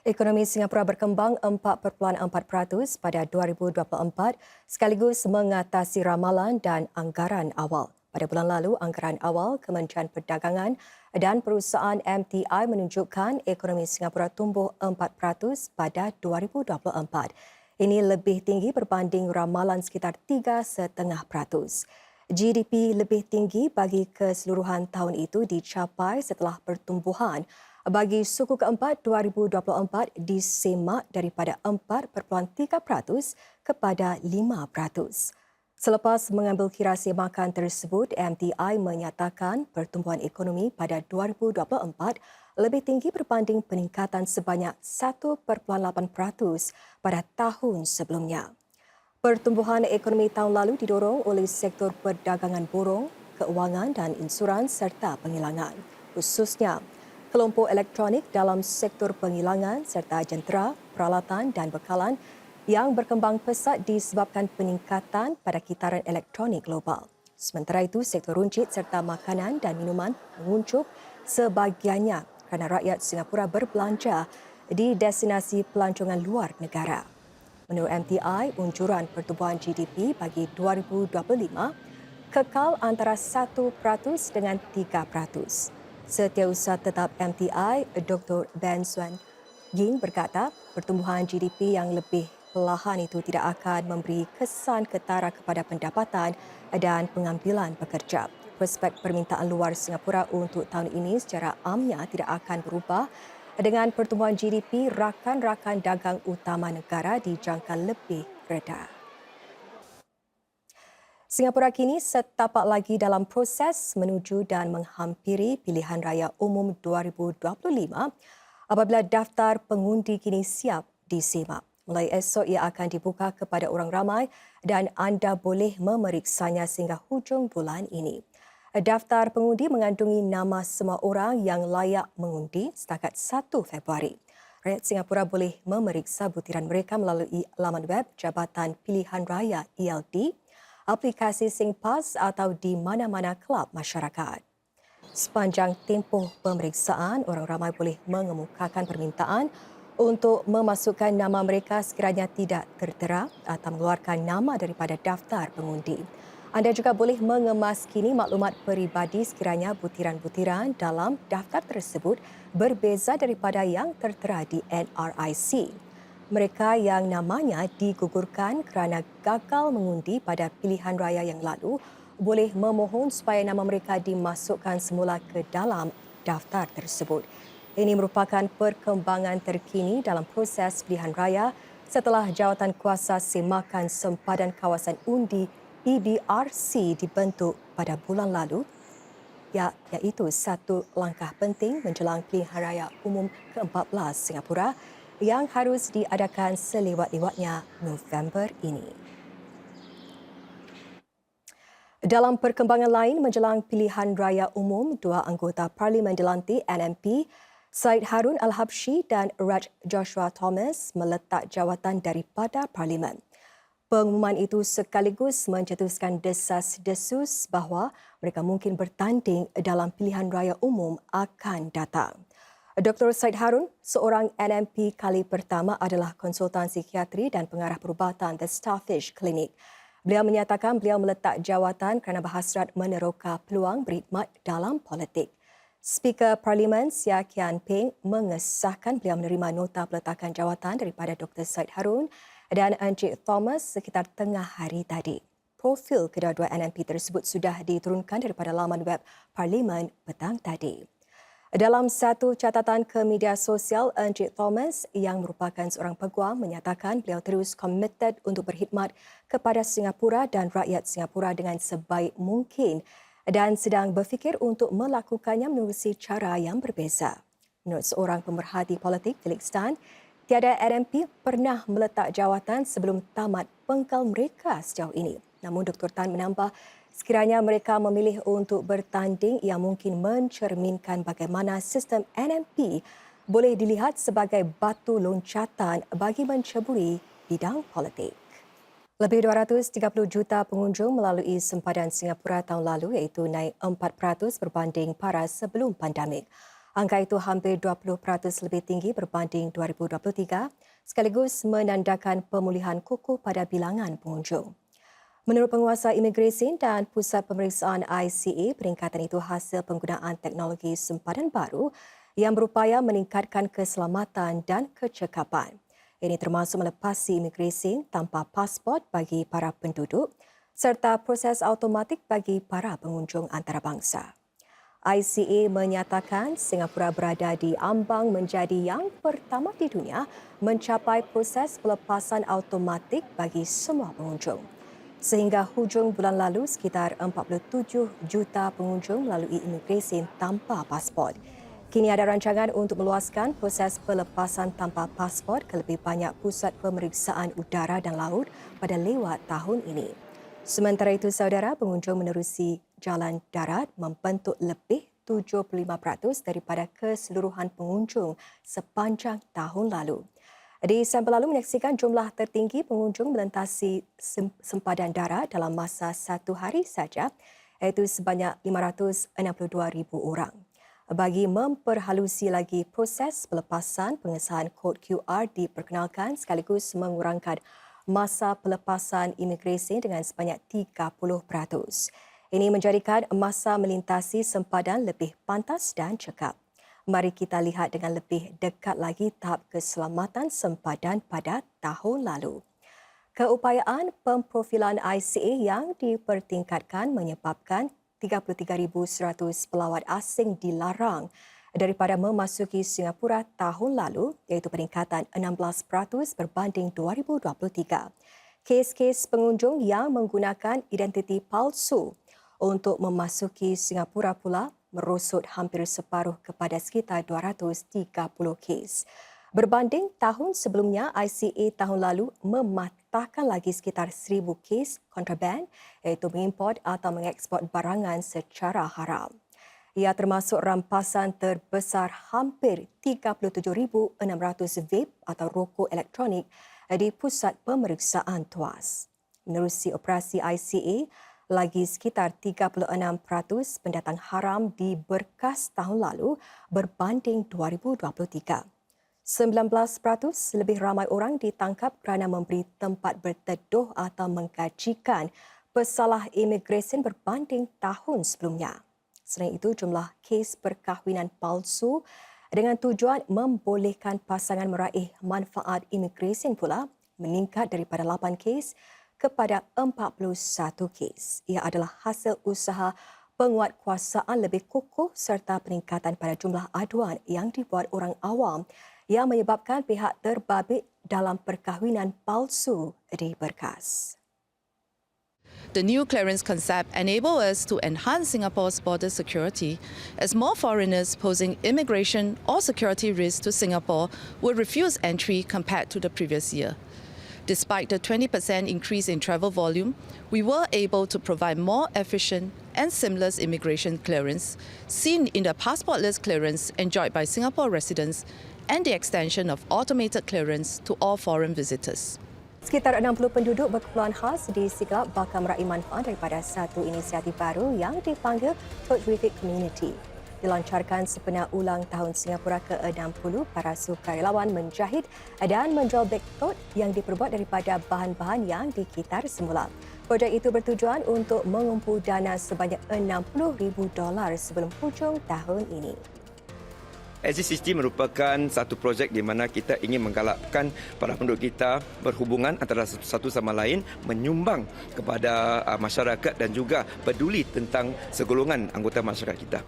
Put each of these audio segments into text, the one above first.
Ekonomi Singapura berkembang 4.4% pada 2024 sekaligus mengatasi ramalan dan anggaran awal. Pada bulan lalu, anggaran awal Kementerian Perdagangan dan Perusahaan MTI menunjukkan ekonomi Singapura tumbuh 4% pada 2024. Ini lebih tinggi berbanding ramalan sekitar 3,5%. GDP lebih tinggi bagi keseluruhan tahun itu dicapai setelah pertumbuhan bagi suku keempat 2024 disemak daripada 4.3% kepada 5%. Selepas mengambil kira semakan tersebut, MTI menyatakan pertumbuhan ekonomi pada 2024 lebih tinggi berbanding peningkatan sebanyak 1.8% pada tahun sebelumnya. Pertumbuhan ekonomi tahun lalu didorong oleh sektor perdagangan borong, keuangan dan insurans serta penghilangan. Khususnya, kelompok elektronik dalam sektor penghilangan serta jentera, peralatan dan bekalan yang berkembang pesat disebabkan peningkatan pada kitaran elektronik global. Sementara itu, sektor runcit serta makanan dan minuman menguncup sebahagiannya kerana rakyat Singapura berbelanja di destinasi pelancongan luar negara. Menurut MTI, unjuran pertumbuhan GDP bagi 2025 kekal antara 1% dengan 3%. Setiausaha Tetap MTI, Dr. Ben Swan Ying berkata, pertumbuhan GDP yang lebih perlahan itu tidak akan memberi kesan ketara kepada pendapatan dan pengambilan pekerja. Prospek permintaan luar Singapura untuk tahun ini secara amnya tidak akan berubah dengan pertumbuhan GDP rakan-rakan dagang utama negara dijangka lebih reda. Singapura kini setapak lagi dalam proses menuju dan menghampiri pilihan raya umum 2025 apabila daftar pengundi kini siap disemak. Mulai esok ia akan dibuka kepada orang ramai dan anda boleh memeriksanya sehingga hujung bulan ini. Daftar pengundi mengandungi nama semua orang yang layak mengundi setakat 1 Februari. Rakyat Singapura boleh memeriksa butiran mereka melalui laman web Jabatan Pilihan Raya ELD, aplikasi SingPass atau di mana-mana kelab masyarakat. Sepanjang tempoh pemeriksaan, orang ramai boleh mengemukakan permintaan untuk memasukkan nama mereka sekiranya tidak tertera atau mengeluarkan nama daripada daftar pengundi. Anda juga boleh mengemaskini maklumat peribadi sekiranya butiran-butiran dalam daftar tersebut berbeza daripada yang tertera di NRIC. Mereka yang namanya digugurkan kerana gagal mengundi pada pilihan raya yang lalu boleh memohon supaya nama mereka dimasukkan semula ke dalam daftar tersebut. Ini merupakan perkembangan terkini dalam proses pilihan raya setelah Jawatan Kuasa Semakan Sempadan Kawasan Undi EBRC dibentuk pada bulan lalu, iaitu satu langkah penting menjelang pilihan raya umum ke-14 Singapura yang harus diadakan selewat-lewatnya November ini. Dalam perkembangan lain, menjelang pilihan raya umum, dua anggota Parlimen dilantik NMP, Syed Harun Al-Habsyi dan Raj Joshua Thomas meletak jawatan daripada Parlimen. Pengumuman itu sekaligus mencetuskan desas-desus bahawa mereka mungkin bertanding dalam pilihan raya umum akan datang. Dr. Syed Harun, seorang NMP kali pertama adalah konsultan psikiatri dan pengarah perubatan The Starfish Clinic. Beliau menyatakan beliau meletak jawatan kerana berhasrat meneroka peluang berkhidmat dalam politik. Speaker Parlimen Seah Kian Peng mengesahkan beliau menerima nota peletakan jawatan daripada Dr. Syed Harun dan Encik Thomas sekitar tengah hari tadi. Profil kedua-dua NMP tersebut sudah diturunkan daripada laman web Parlimen petang tadi. Dalam satu catatan ke media sosial, Encik Thomas yang merupakan seorang peguam menyatakan beliau terus komited untuk berkhidmat kepada Singapura dan rakyat Singapura dengan sebaik mungkin dan sedang berfikir untuk melakukannya menerusi cara yang berbeza. Menurut seorang pemerhati politik, Felix Tan, tiada NMP pernah meletak jawatan sebelum tamat pengkal mereka sejauh ini. Namun Dr. Tan menambah, sekiranya mereka memilih untuk bertanding, ia mungkin mencerminkan bagaimana sistem NMP boleh dilihat sebagai batu loncatan bagi menceburi bidang politik. Lebih 230 juta pengunjung melalui sempadan Singapura tahun lalu iaitu naik 4% berbanding paras sebelum pandemik. Angka itu hampir 20% lebih tinggi berbanding 2023, sekaligus menandakan pemulihan kukuh pada bilangan pengunjung. Menurut Penguasa Imigresen dan Pusat Pemeriksaan ICA, peningkatan itu hasil penggunaan teknologi sempadan baru yang berupaya meningkatkan keselamatan dan kecekapan. Ini termasuk melepasi imigresen tanpa pasport bagi para penduduk serta proses automatik bagi para pengunjung antarabangsa. ICA menyatakan Singapura berada di ambang menjadi yang pertama di dunia mencapai proses pelepasan automatik bagi semua pengunjung. Sehingga hujung bulan lalu, sekitar 47 juta pengunjung melalui imigresen tanpa pasport. Kini ada rancangan untuk meluaskan proses pelepasan tanpa pasport ke lebih banyak pusat pemeriksaan udara dan laut pada lewat tahun ini. Sementara itu, saudara, pengunjung menerusi jalan darat membentuk lebih 75% daripada keseluruhan pengunjung sepanjang tahun lalu. Di sampel lalu menyaksikan jumlah tertinggi pengunjung melintasi sempadan darat dalam masa satu hari saja, iaitu sebanyak 562,000 orang. Bagi memperhalusi lagi proses pelepasan, pengesahan kod QR diperkenalkan sekaligus mengurangkan masa pelepasan imigresen dengan sebanyak 30%. Ini menjadikan masa melintasi sempadan lebih pantas dan cekap. Mari kita lihat dengan lebih dekat lagi tahap keselamatan sempadan pada tahun lalu. Keupayaan pemprofilan ICA yang dipertingkatkan menyebabkan 33,100 pelawat asing dilarang daripada memasuki Singapura tahun lalu, iaitu peningkatan 16% berbanding 2023. Kes-kes pengunjung yang menggunakan identiti palsu untuk memasuki Singapura pula merosot hampir separuh kepada sekitar 230 kes. Berbanding tahun sebelumnya, ICA tahun lalu mematahkan lagi sekitar 1,000 kes kontraban, iaitu mengimport atau mengeksport barangan secara haram. Ia termasuk rampasan terbesar hampir 37,600 vape atau rokok elektronik di pusat pemeriksaan TUAS. Menerusi operasi ICA, lagi sekitar 36% pendatang haram diberkas tahun lalu berbanding 2023. 19% lebih ramai orang ditangkap kerana memberi tempat berteduh atau mengkajikan pesalah imigresen berbanding tahun sebelumnya. Selain itu, jumlah kes perkahwinan palsu dengan tujuan membolehkan pasangan meraih manfaat imigresen pula meningkat daripada 8 kes kepada 41 kes. Ia adalah hasil usaha penguatkuasaan lebih kukuh serta peningkatan pada jumlah aduan yang dibuat orang awam yang menyebabkan pihak terbabit dalam perkahwinan palsu diberkas. The new clearance concept enables us to enhance Singapore's border security as more foreigners posing immigration or security risks to Singapore will refuse entry compared to the previous year. Despite the 20% increase in travel volume, we were able to provide more efficient and seamless immigration clearance, seen in the passportless clearance enjoyed by Singapore residents and the extension of automated clearance to all foreign visitors. Sekitar 60 penduduk berkeperluan khas di Siglap bakal meraih manfaat daripada satu inisiatif baru yang dipanggil Terrific Community. Dilancarkan sempena ulang tahun Singapura ke-60, para sukarelawan menjahit dan menjual beg tote yang diperbuat daripada bahan-bahan yang dikitar semula. Projek itu bertujuan untuk mengumpul dana sebanyak $60,000 sebelum hujung tahun ini. Exit60 merupakan satu projek di mana kita ingin menggalakkan para penduduk kita berhubungan antara satu sama lain, menyumbang kepada masyarakat dan juga peduli tentang segolongan anggota masyarakat kita.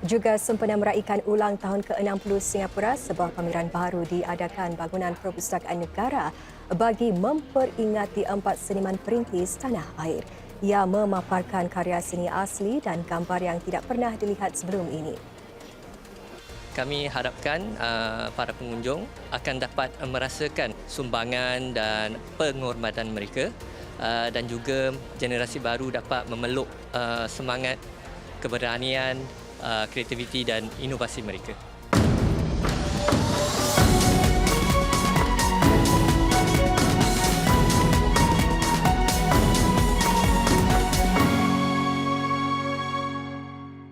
Juga sempena meraikan ulang tahun ke-60 Singapura, sebuah pameran baru diadakan Bangunan Perpustakaan Negara bagi memperingati 4 seniman perintis tanah air. Ia memaparkan karya seni asli dan gambar yang tidak pernah dilihat sebelum ini. Kami harapkan para pengunjung akan dapat merasakan sumbangan dan penghormatan mereka dan juga generasi baru dapat memeluk semangat keberanian, kreativiti dan inovasi mereka.